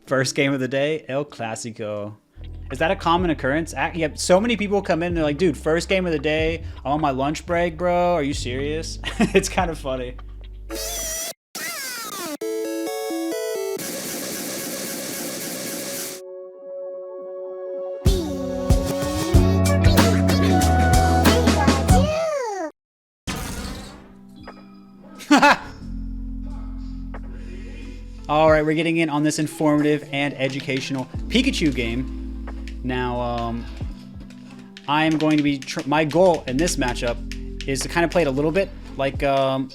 First game of the day, El Clasico. Is that a common occurrence? Yeah, so many people come in and they're like, dude, first game of the day, I'm on my lunch break, bro. Are you serious? It's kind of funny. Alright, we're getting in on this informative and educational Pikachu game. Now, I am going to be... my goal in this matchup is to kind of play it a little bit like a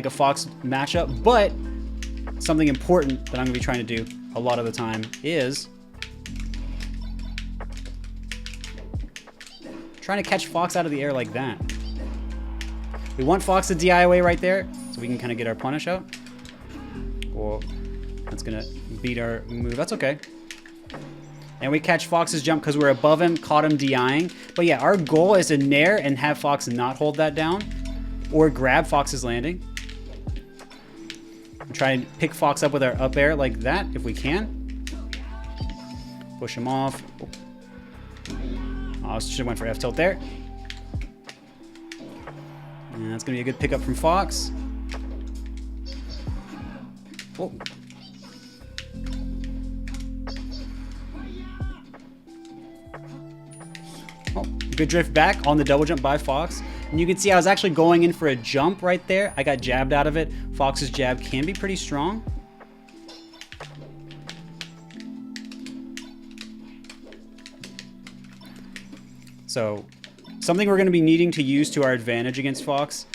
Fox matchup, but something important that I'm going to be trying to do a lot of the time is trying to catch Fox out of the air like that. We want Fox to DI away right there, so we can kind of get our punish out. Well, that's gonna beat our move. That's okay. And we catch Fox's jump because we're above him, caught him DIing. But yeah, our goal is to nair and have Fox not hold that down, or grab Fox's landing. Try and pick Fox up with our up air like that if we can. Push him off. Oh, should have went for F tilt there. And that's gonna be a good pickup from Fox. Oh. Oh, good drift back on the double jump by Fox. And you can see I was actually going in for a jump right there. I got jabbed out of it. Fox's jab can be pretty strong. So, something we're going to be needing to use to our advantage against Fox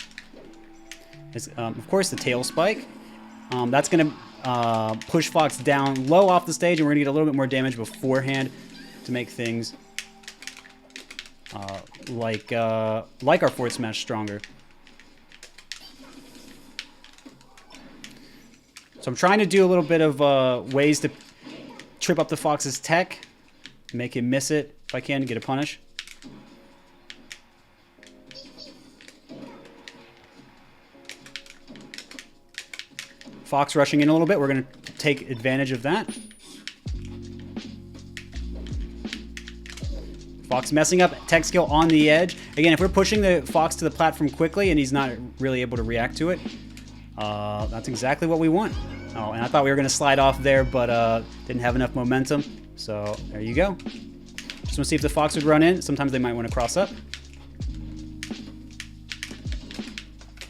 is, of course, the tail spike. That's going to push Fox down low off the stage, and we're going to get a little bit more damage beforehand to make things like our forward smash stronger. So I'm trying to do a little bit of ways to trip up the Fox's tech, make him miss it if I can, get a punish. Fox rushing in a little bit. We're going to take advantage of that. Fox messing up tech skill on the edge. Again, if we're pushing the Fox to the platform quickly and he's not really able to react to it, that's exactly what we want. Oh, and I thought we were going to slide off there, but didn't have enough momentum. So there you go. Just want to see if the Fox would run in. Sometimes they might want to cross up.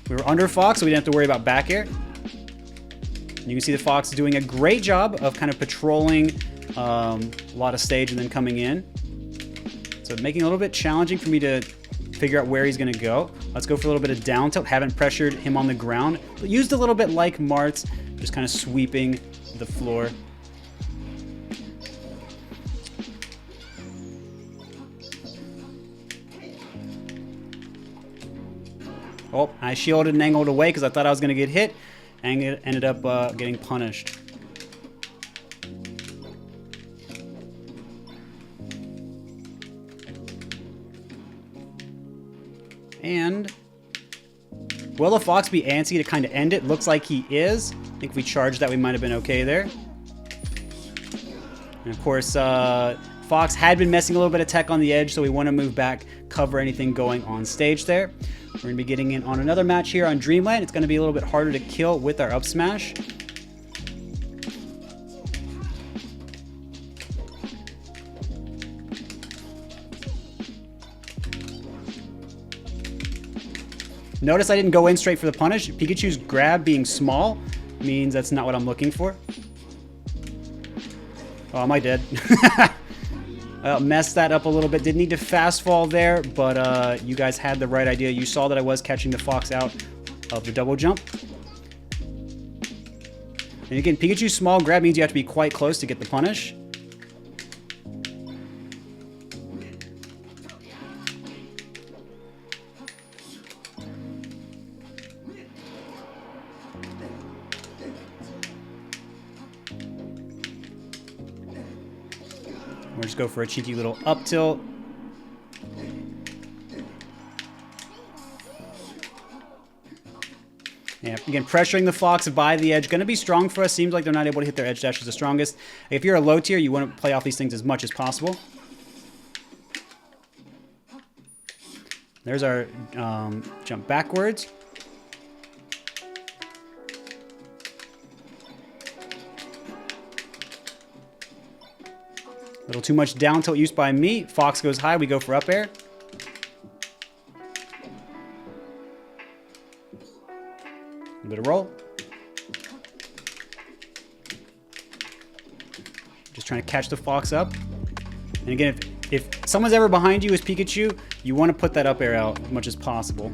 We were under Fox, so we didn't have to worry about back air. You can see the Fox doing a great job of kind of patrolling a lot of stage and then coming in. So making it a little bit challenging for me to figure out where he's going to go. Let's go for a little bit of down tilt. Haven't pressured him on the ground. But used a little bit like Martz, just kind of sweeping the floor. Oh, I shielded and angled away because I thought I was going to get hit. And it ended up getting punished. And will the Fox be antsy to kind of end it? Looks like he is. I think if we charged that, we might have been okay there. And of course, Fox had been messing a little bit of tech on the edge, so we want to move back, cover anything going on stage there. We're going to be getting in on another match here on Dreamland. It's going to be a little bit harder to kill with our up smash. Notice I didn't go in straight for the punish. Pikachu's grab being small means that's not what I'm looking for. Oh, am I dead? Messed that up a little bit. Didn't need to fast fall there, but you guys had the right idea. You saw that I was catching the Fox out of the double jump. And again, Pikachu's small grab means you have to be quite close to get the punish. We'll just go for a cheeky little up tilt. Yeah, again, pressuring the Fox by the edge. Going to be strong for us. Seems like they're not able to hit their edge dashes the strongest. If you're a low tier, you want to play off these things as much as possible. There's our jump backwards. A little too much down tilt use by me. Fox goes high. We go for up air. A bit of roll. Just trying to catch the Fox up. And again, if someone's ever behind you as Pikachu, you want to put that up air out as much as possible.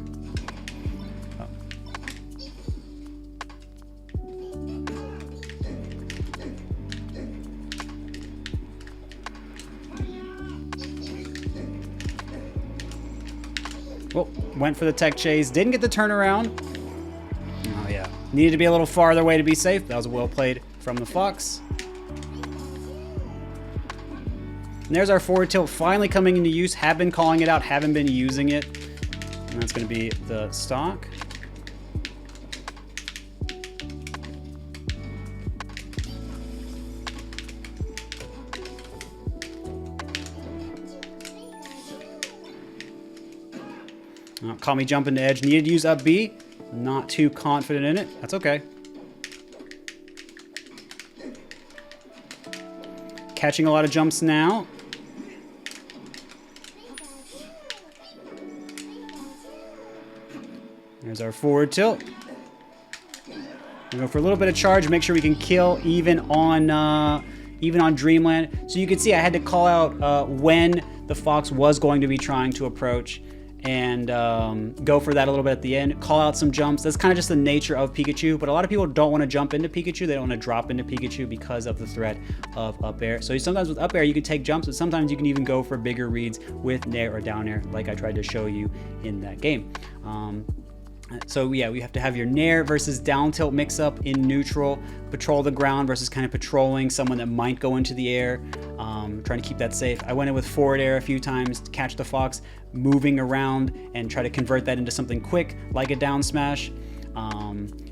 Well, went for the tech chase. Didn't get the turnaround. Oh, yeah. Needed to be a little farther away to be safe. That was well played from the Fox. And there's our forward tilt finally coming into use. Have been calling it out. Haven't been using it. And that's going to be the stock. Caught me jumping to edge. Needed to use up B. Not too confident in it. That's okay. Catching a lot of jumps now. There's our forward tilt. We go for a little bit of charge. Make sure we can kill even on Dreamland. So you can see I had to call out when the Fox was going to be trying to approach, and go for that a little bit at the end. Call out some jumps. That's kind of just the nature of Pikachu, but a lot of people don't want to jump into Pikachu. They don't want to drop into Pikachu because of the threat of up air. So sometimes with up air, you can take jumps, but sometimes you can even go for bigger reads with nair or down air, like I tried to show you in that game. So yeah, we have to have your nair versus down tilt mix up in neutral, patrol the ground versus kind of patrolling someone that might go into the air, trying to keep that safe. I went in with forward air a few times to catch the Fox moving around and try to convert that into something quick like a down smash.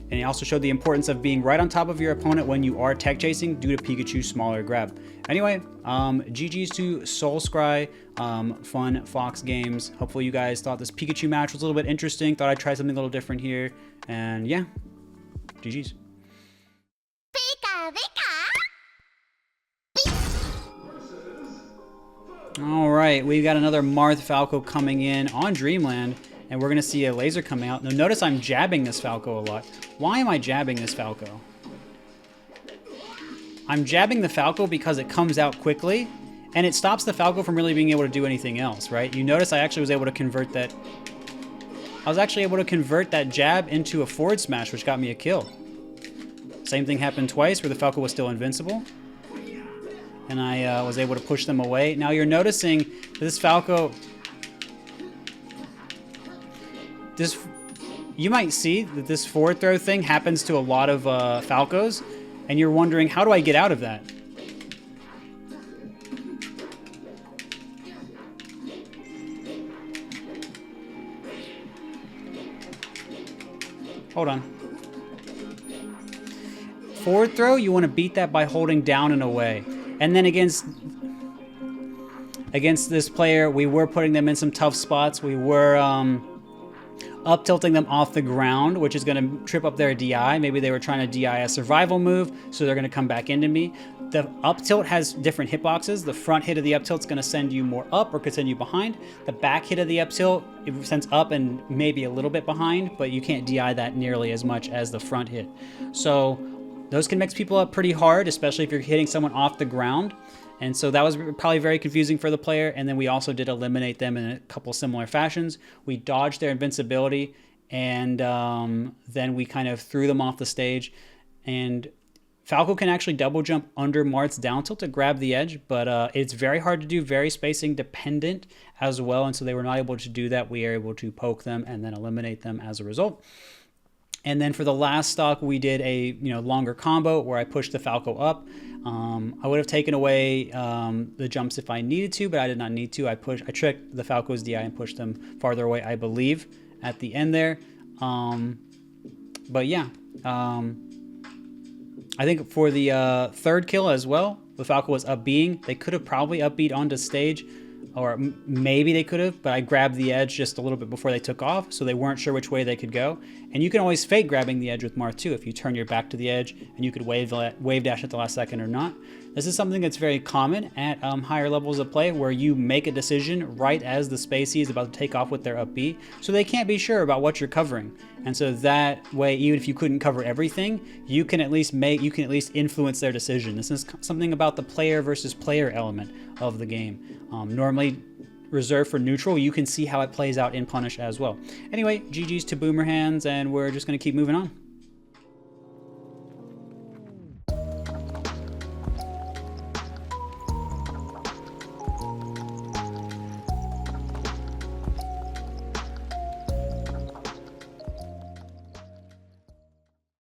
And it also showed the importance of being right on top of your opponent when you are tech chasing due to Pikachu's smaller grab. Anyway, GG's to Soulscry, fun Fox games. Hopefully you guys thought this Pikachu match was a little bit interesting. Thought I'd try something a little different here. And yeah, GG's. Pika, All right, we've got another Marth Falco coming in on Dreamland, and we're gonna see a laser coming out. Now notice I'm jabbing this Falco a lot. Why am I jabbing this Falco? I'm jabbing the Falco because it comes out quickly, and it stops the Falco from really being able to do anything else, right? You notice I actually was able to convert that. I was actually able to convert that jab into a forward smash, which got me a kill. Same thing happened twice where the Falco was still invincible, and I was able to push them away. Now you're noticing this Falco, you might see that this forward throw thing happens to a lot of Falcos, and you're wondering, how do I get out of that? Hold on. Forward throw, you want to beat that by holding down and away. And then against this player, we were putting them in some tough spots. We were up tilting them off the ground, which is going to trip up their DI. Maybe they were trying to DI a survival move, so they're going to come back into me. The up tilt has different hitboxes. The front hit of the up tilt is going to send you more up or could send you behind. The back hit of the up tilt, it sends up and maybe a little bit behind, but you can't DI that nearly as much as the front hit. So those can mix people up pretty hard, especially if you're hitting someone off the ground. And so that was probably very confusing for the player. And then we also did eliminate them in a couple similar fashions. We dodged their invincibility, and then we kind of threw them off the stage. And Falco can actually double jump under Marth's down tilt to grab the edge, but it's very hard to do, very spacing dependent as well. And so they were not able to do that. We are able to poke them and then eliminate them as a result. And then for the last stock, we did a longer combo where I pushed the Falco up. I would have taken away the jumps if I needed to, but I did not need to. I tricked the Falco's DI and pushed them farther away, I believe, at the end there. But yeah, I think for the third kill as well, the Falco was up B'ing. They could have probably up B'd onto stage, or maybe they could have, but I grabbed the edge just a little bit before they took off, so they weren't sure which way they could go. And you can always fake grabbing the edge with Marth too, if you turn your back to the edge, and you could wave dash at the last second or not. This is something that's very common at higher levels of play, where you make a decision right as the spacey is about to take off with their up B, so they can't be sure about what you're covering. And so that way, even if you couldn't cover everything, you can at least influence their decision. This is something about the player versus player element of the game. Normally reserved for neutral, you can see how it plays out in Punish as well. Anyway, GG's to Boomerhands, and we're just going to keep moving on.